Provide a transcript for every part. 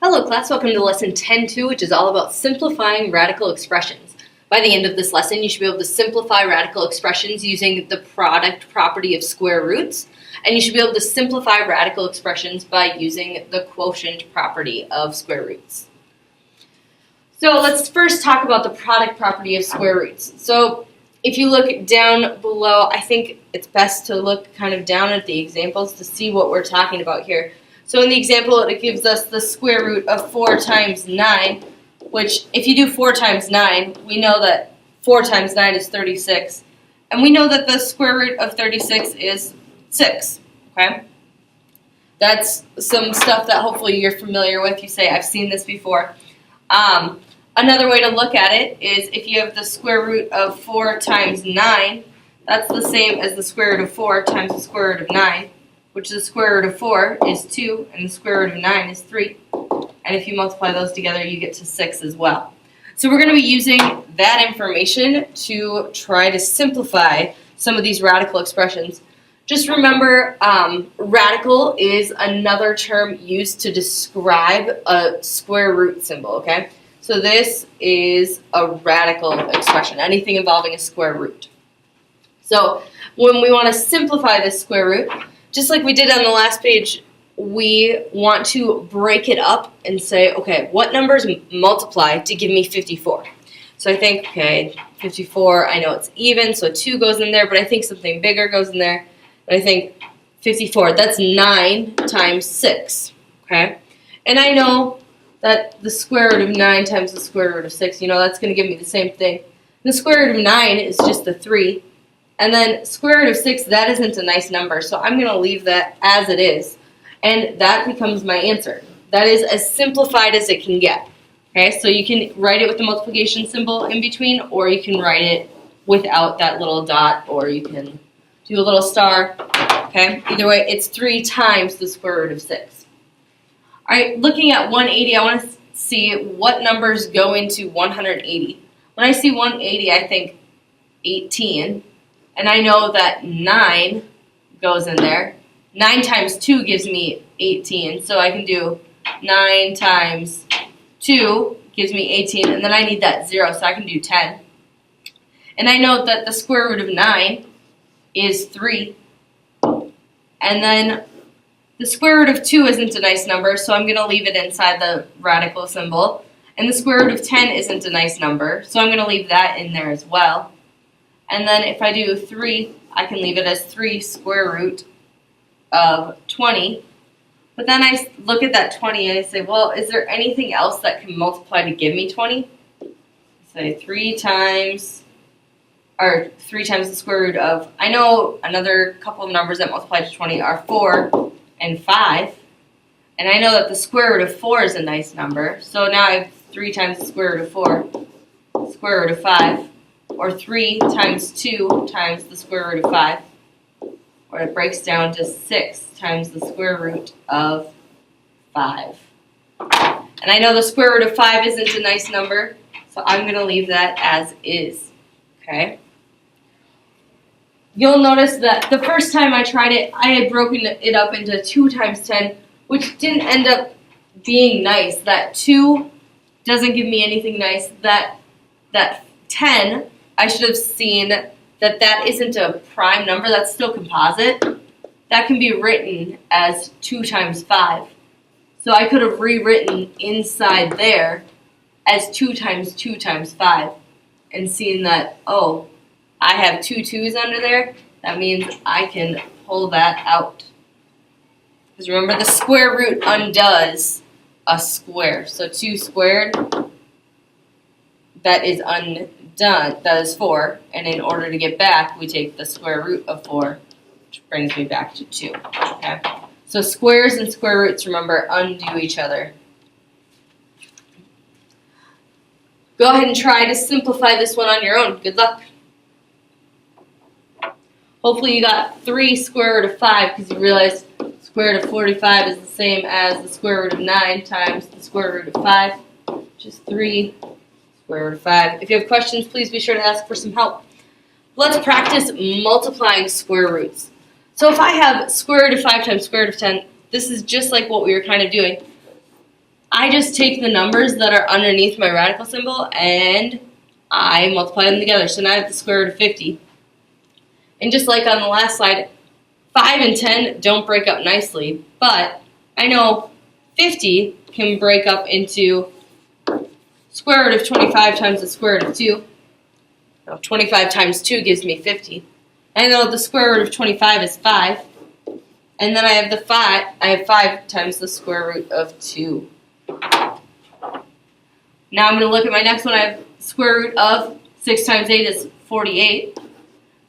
Hello class, welcome to lesson 10.2, which is all about simplifying radical expressions. By the end of this lesson, you should be able to simplify radical expressions using the product property of square roots, and you should be able to simplify radical expressions by using the quotient property of square roots. So let's first talk about the product property of square roots. So if you look down below, I think it's best to look kind of down at the examples to see what we're talking about here. So in the example, it gives us the square root of 4 times 9, which if you do 4 times 9, we know that 4 times 9 is 36. And we know that the square root of 36 is 6, okay? That's some stuff that hopefully you're familiar with. You say, I've seen this before. Another way to look at it is if you have the square root of 4 times 9, that's the same as the square root of 4 times the square root of 9. Which the square root of 4 is 2, and the square root of 9 is 3. And if you multiply those together, you get to 6 as well. So we're going to be using that information to try to simplify some of these radical expressions. Just remember, radical is another term used to describe a square root symbol, okay? So this is a radical expression, anything involving a square root. So when we want to simplify this square root, just like we did on the last page, we want to break it up and say, okay, what numbers multiply to give me 54? So I think, okay, 54, I know it's even, so 2 goes in there, but I think something bigger goes in there. And I think 54, that's 9 times 6, okay? And I know that the square root of 9 times the square root of 6, that's going to give me the same thing. And the square root of 9 is just a 3. And then square root of 6, that isn't a nice number, so I'm going to leave that as it is. And that becomes my answer. That is as simplified as it can get. Okay, so you can write it with the multiplication symbol in between, or you can write it without that little dot, or you can do a little star. Okay, either way, it's 3 times the square root of 6. All right, looking at 180, I want to see what numbers go into 180. When I see 180, I think 18. And I know that 9 goes in there. 9 times 2 gives me 18. So I can do 9 times 2 gives me 18. And then I need that 0, so I can do 10. And I know that the square root of 9 is 3. And then the square root of 2 isn't a nice number, so I'm going to leave it inside the radical symbol. And the square root of 10 isn't a nice number, so I'm going to leave that in there as well. And then if I do 3, I can leave it as 3 square root of 20. But then I look at that 20 and I say, well, is there anything else that can multiply to give me 20? Say 3 times the square root of, I know another couple of numbers that multiply to 20 are 4 and 5. And I know that the square root of 4 is a nice number. So now I have 3 times the square root of 4, square root of 5. Or 3 times 2 times the square root of 5, or it breaks down to 6 times the square root of 5. And I know the square root of 5 isn't a nice number, so I'm going to leave that as is. Okay? You'll notice that the first time I tried it, I had broken it up into 2 times 10, which didn't end up being nice. That 2 doesn't give me anything nice. That 10, I should have seen that that isn't a prime number, that's still composite. That can be written as 2 times 5. So I could have rewritten inside there as 2 times 2 times 5 and seen that, oh, I have 2 2's under there. That means I can pull that out. Because remember, the square root undoes a square. So 2 squared, that is undone. That is 4, and in order to get back, we take the square root of 4, which brings me back to 2. Okay? So squares and square roots, remember, undo each other. Go ahead and try to simplify this one on your own. Good luck. Hopefully you got 3 square root of 5 because you realized square root of 45 is the same as the square root of 9 times the square root of 5, which is 3 square root of 5. If you have questions, please be sure to ask for some help. Let's practice multiplying square roots. So if I have square root of 5 times square root of 10, this is just like what we were kind of doing. I just take the numbers that are underneath my radical symbol and I multiply them together. So now I have the square root of 50. And just like on the last slide, 5 and 10 don't break up nicely, but I know 50 can break up into square root of 25 times the square root of 2. Now 25 times 2 gives me 50. I know the square root of 25 is 5. And then I have 5 times the square root of 2. Now I'm going to look at my next one. I have square root of 6 times 8 is 48. If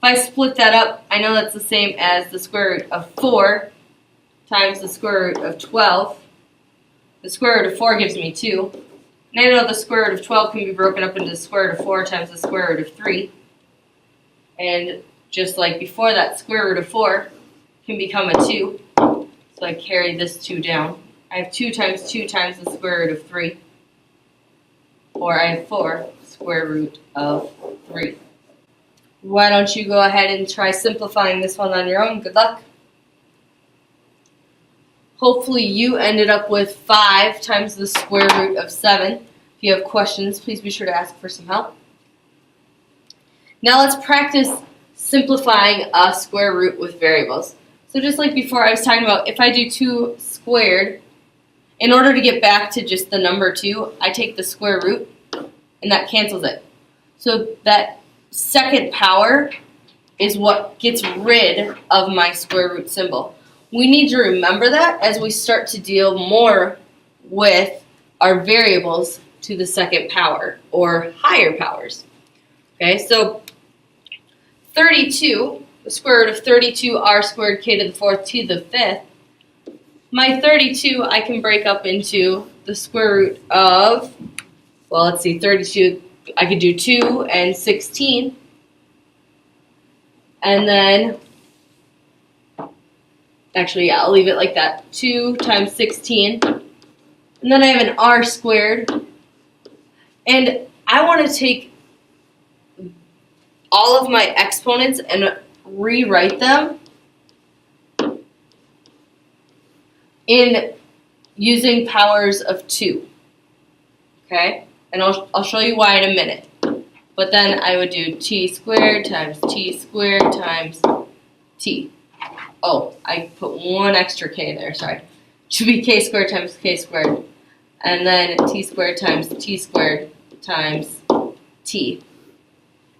I split that up, I know that's the same as the square root of 4 times the square root of 12. The square root of 4 gives me 2. And I know the square root of 12 can be broken up into the square root of 4 times the square root of 3. And just like before, that square root of 4 can become a 2. So I carry this 2 down. I have 2 times the square root of 3. Or I have 4 square root of 3. Why don't you go ahead and try simplifying this one on your own? Good luck. Hopefully you ended up with 5 times the square root of 7. If you have questions, please be sure to ask for some help. Now let's practice simplifying a square root with variables. So just like before, I was talking about if I do 2 squared, in order to get back to just the number 2, I take the square root, and that cancels it. So that second power is what gets rid of my square root symbol. We need to remember that as we start to deal more with our variables to the second power, or higher powers. Okay, so 32, the square root of 32, r squared k to the 4th t to the 5th. My 32 I can break up into the square root of, well, let's see, 32, I could do 2 and 16. And then, actually, yeah, I'll leave it like that. 2 times 16. And then I have an r squared. And I want to take all of my exponents and rewrite them in using powers of 2. Okay? And I'll show you why in a minute. But then I would do t squared times t. Oh, I put one extra k there, sorry. It should be k squared times k squared. And then t squared times t.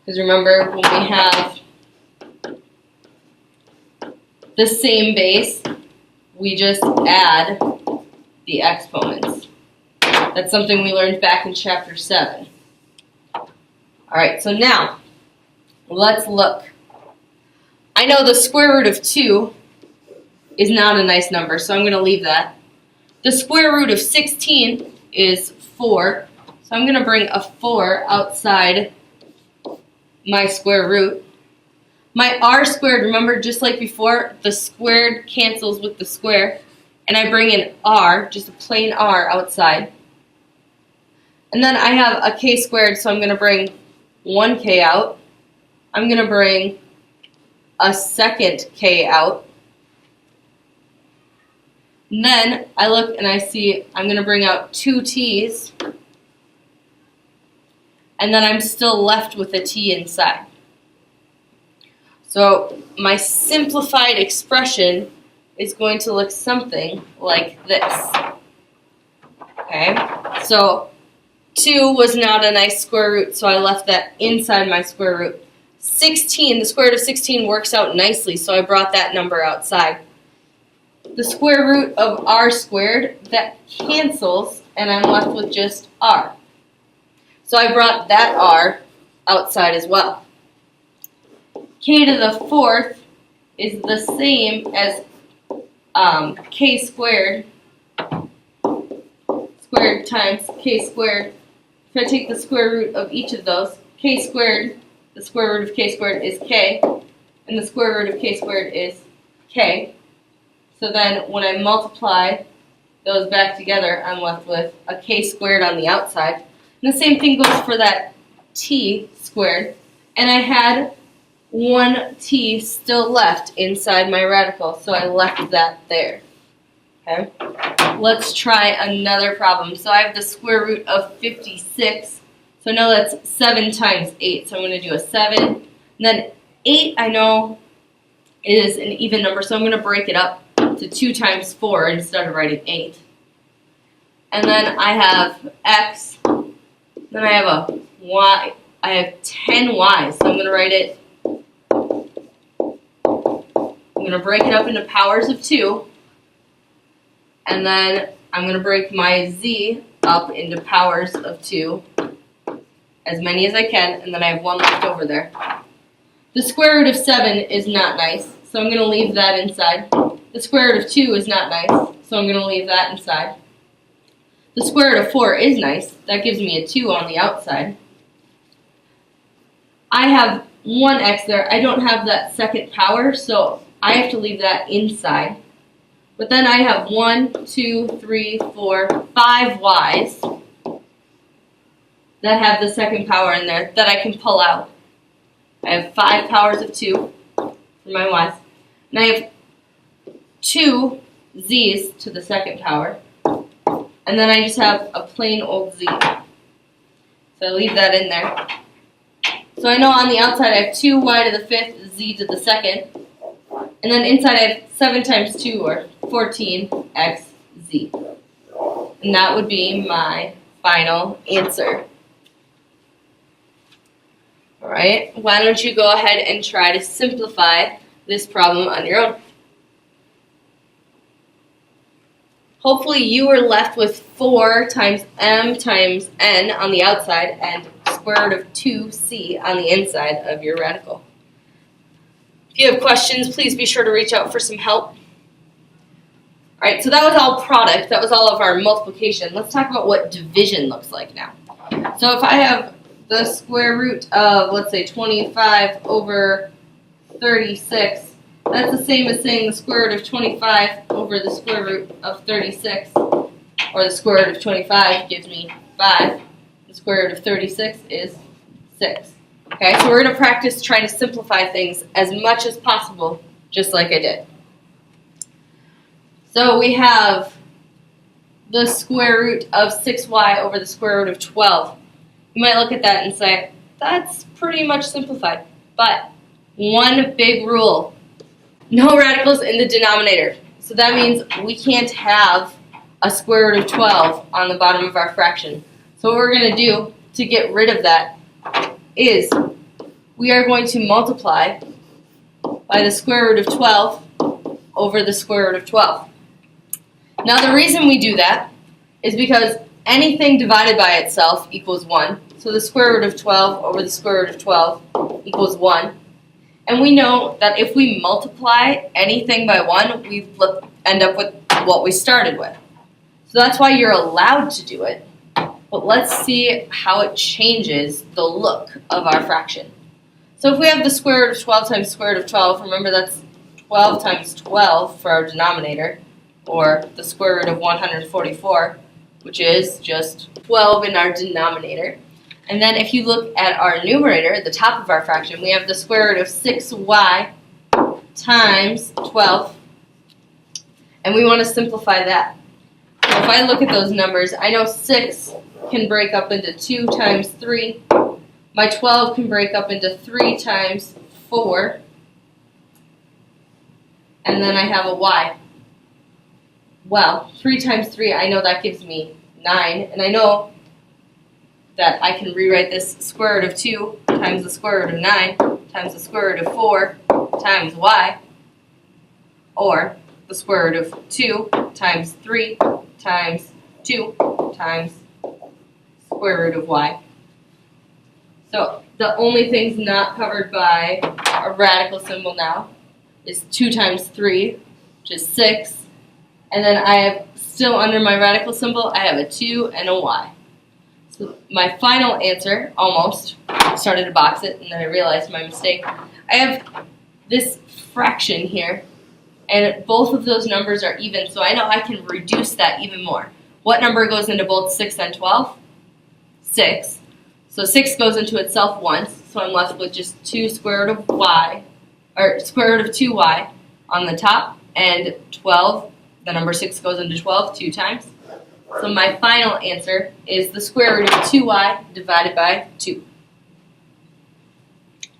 Because remember, when we have the same base, we just add the exponents. That's something we learned back in chapter 7. Alright, so now, let's look. I know the square root of 2 is not a nice number, so I'm going to leave that. The square root of 16 is 4, so I'm going to bring a 4 outside my square root. My r squared, remember, just like before, the squared cancels with the square, and I bring an r, just a plain r, outside. And then I have a k squared, so I'm going to bring 1k out. I'm going to bring a second k out. And then I look and I see I'm going to bring out 2 t's. And then I'm still left with a t inside. So my simplified expression is going to look something like this. Okay, so 2 was not a nice square root, so I left that inside my square root. 16, the square root of 16 works out nicely, so I brought that number outside. The square root of r squared, that cancels, and I'm left with just r. So I brought that r outside as well. K to the 4th is the same as k squared times k squared. If I take the square root of each of those, k squared, the square root of k squared is k, and the square root of k squared is k. So then when I multiply those back together, I'm left with a k squared on the outside. And the same thing goes for that t squared. And I had 1 t still left inside my radical, so I left that there. Okay. Let's try another problem. So I have the square root of 56. So I know that's 7 times 8. So I'm going to do a 7. And then 8 I know is an even number, so I'm going to break it up to 2 times 4 instead of writing 8. And then I have x. Then I have a y. I have 10 y's. So I'm going to write it. I'm going to break it up into powers of 2. And then I'm going to break my z up into powers of 2, as many as I can, and then I have 1 left over there. The square root of 7 is not nice, so I'm going to leave that inside. The square root of 2 is not nice, so I'm going to leave that inside. The square root of 4 is nice. That gives me a 2 on the outside. I have 1x there. I don't have that second power, so I have to leave that inside. But then I have 1, 2, 3, 4, 5 y's that have the second power in there that I can pull out. I have 5 powers of 2 for my y's. And I have 2 z's to the second power. And then I just have a plain old z. So I leave that in there. So I know on the outside I have 2y to the 5th, z to the 2nd. And then inside I have 7 times 2, or 14xz. And that would be my final answer. Alright, why don't you go ahead and try to simplify this problem on your own. Hopefully you are left with 4 times m times n on the outside and square root of 2c on the inside of your radical. If you have questions, please be sure to reach out for some help. Alright, so that was all product. That was all of our multiplication. Let's talk about what division looks like now. So if I have the square root of, let's say, 25 over 36, that's the same as saying the square root of 25 over the square root of 36. Or the square root of 25 gives me 5. The square root of 36 is 6. Okay, so we're going to practice trying to simplify things as much as possible, just like I did. So we have the square root of 6y over the square root of 12. You might look at that and say, that's pretty much simplified. But one big rule, no radicals in the denominator. So that means we can't have a square root of 12 on the bottom of our fraction. So what we're going to do to get rid of that is we are going to multiply by the square root of 12 over the square root of 12. Now the reason we do that is because anything divided by itself equals 1. So the square root of 12 over the square root of 12 equals 1. And we know that if we multiply anything by 1, we end up with what we started with. So that's why you're allowed to do it. But let's see how it changes the look of our fraction. So if we have the square root of 12 times the square root of 12, remember that's 12 times 12 for our denominator, or the square root of 144, which is just 12 in our denominator. And then if you look at our numerator, at the top of our fraction, we have the square root of 6y times 12, and we want to simplify that. So if I look at those numbers, I know 6 can break up into 2 times 3. My 12 can break up into 3 times 4. And then I have a y. Well, 3 times 3, I know that gives me 9. And I know that I can rewrite this square root of 2 times the square root of 9 times the square root of 4 times y. Or the square root of 2 times 3 times 2 times square root of y. So the only things not covered by a radical symbol now is 2 times 3, which is 6. And then I have, still under my radical symbol, I have a 2 and a y. So my final answer, almost, I started to box it and then I realized my mistake. I have this fraction here, and both of those numbers are even, so I know I can reduce that even more. What number goes into both 6 and 12? 6. So 6 goes into itself once, so I'm left with just 2 square root of y, or square root of 2y on the top, and 12 The number 6 goes into 12 2 times. So my final answer is the square root of 2y divided by 2.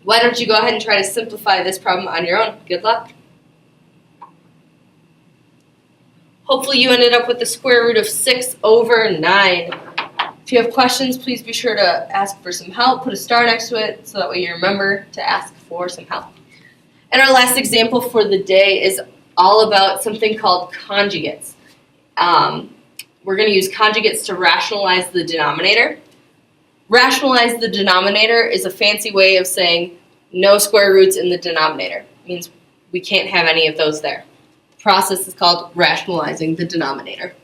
Why don't you go ahead and try to simplify this problem on your own? Good luck. Hopefully you ended up with the square root of 6 over 9. If you have questions, please be sure to ask for some help. Put a star next to it so that way you remember to ask for some help. And our last example for the day is all about something called conjugates. We're going to use conjugates to rationalize the denominator. Rationalize the denominator is a fancy way of saying no square roots in the denominator. It means we can't have any of those there. The process is called rationalizing the denominator.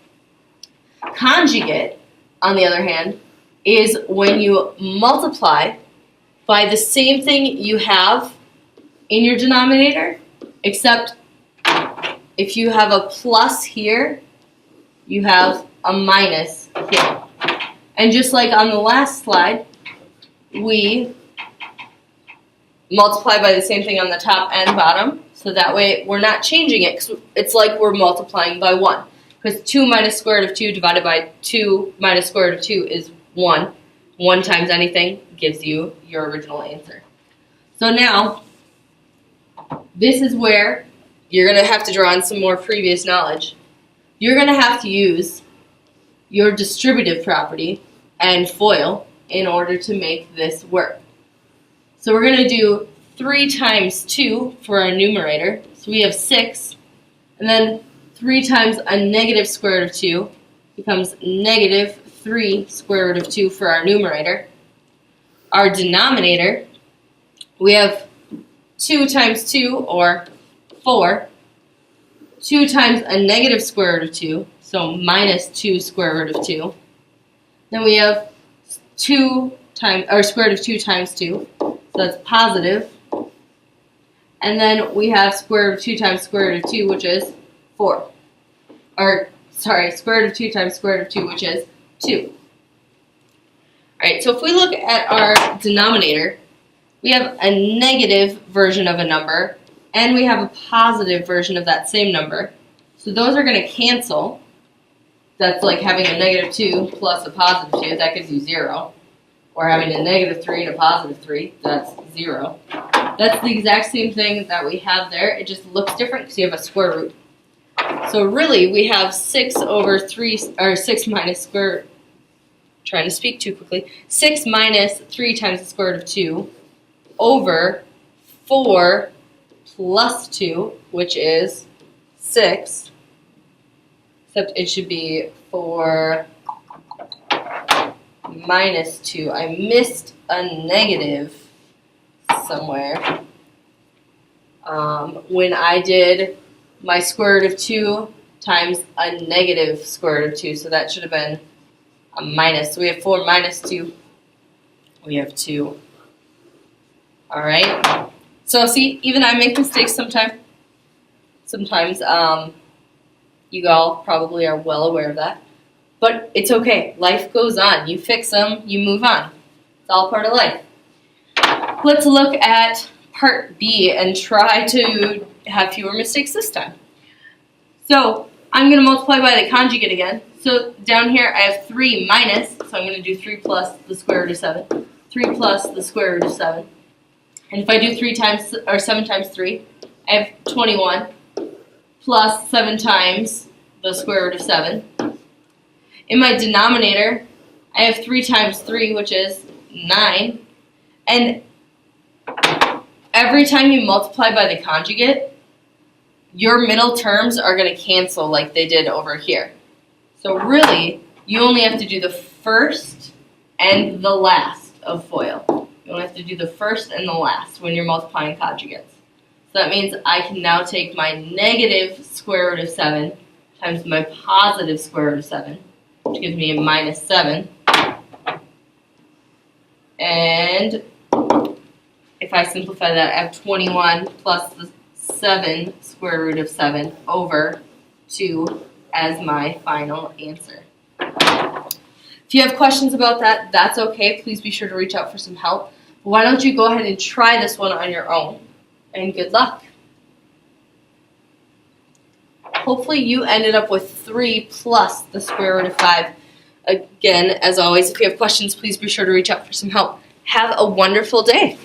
Conjugate, on the other hand, is when you multiply by the same thing you have in your denominator, except if you have a plus here, you have a minus here. And just like on the last slide, we multiply by the same thing on the top and bottom, so that way we're not changing it, because it's like we're multiplying by 1. Because 2 minus square root of 2 divided by 2 minus square root of 2 is 1. 1 times anything gives you your original answer. So now, this is where you're going to have to draw on some more previous knowledge. You're going to have to use your distributive property and FOIL in order to make this work. So we're going to do 3 times 2 for our numerator. So we have 6, and then 3 times a negative square root of 2 becomes negative 3 square root of 2 for our numerator. Our denominator, we have 2 times 2, or 4. 2 times a negative square root of 2, so minus 2 square root of 2. Then we have 2 times, or square root of 2 times 2, so that's positive. And then we have square root of 2 times square root of 2, which is 4. Or, sorry, square root of 2 times square root of 2, which is 2. Alright, so if we look at our denominator, we have a negative version of a number, and we have a positive version of that same number. So those are going to cancel. That's like having a negative 2 plus a positive 2, that gives you 0. Or having a negative 3 and a positive 3, that's 0. That's the exact same thing that we have there. It just looks different because you have a square root. So really, we have 6 over 3, or 6 minus square, trying to speak too quickly, 6 minus 3 times the square root of 2 over 4 plus 2, which is 6, except it should be 4 minus 2. I missed a negative somewhere when I did my square root of 2 times a negative square root of 2, so that should have been a minus. So we have 4 minus 2, we have 2. Alright, so see, even I make mistakes sometimes. Sometimes you all probably are well aware of that. But it's okay. Life goes on. You fix them, you move on. It's all part of life. Let's look at part B and try to have fewer mistakes this time. So I'm going to multiply by the conjugate again. So down here I have 3 minus, so I'm going to do 3 plus the square root of 7. 3 plus the square root of 7. And if I do 3 times, or 7 times 3, I have 21 plus 7 times the square root of 7. In my denominator, I have 3 times 3, which is 9. And every time you multiply by the conjugate, your middle terms are going to cancel like they did over here. So really, you only have to do the first and the last of FOIL. You only have to do the first and the last when you're multiplying conjugates. So that means I can now take my negative square root of 7 times my positive square root of 7, which gives me a minus 7. And if I simplify that, I have 21 plus the 7 square root of 7 over 2 as my final answer. If you have questions about that, that's okay. Please be sure to reach out for some help. But why don't you go ahead and try this one on your own? And good luck. hopefully you ended up with 3 plus the square root of 5. Again, as always, if you have questions, please be sure to reach out for some help. Have a wonderful day.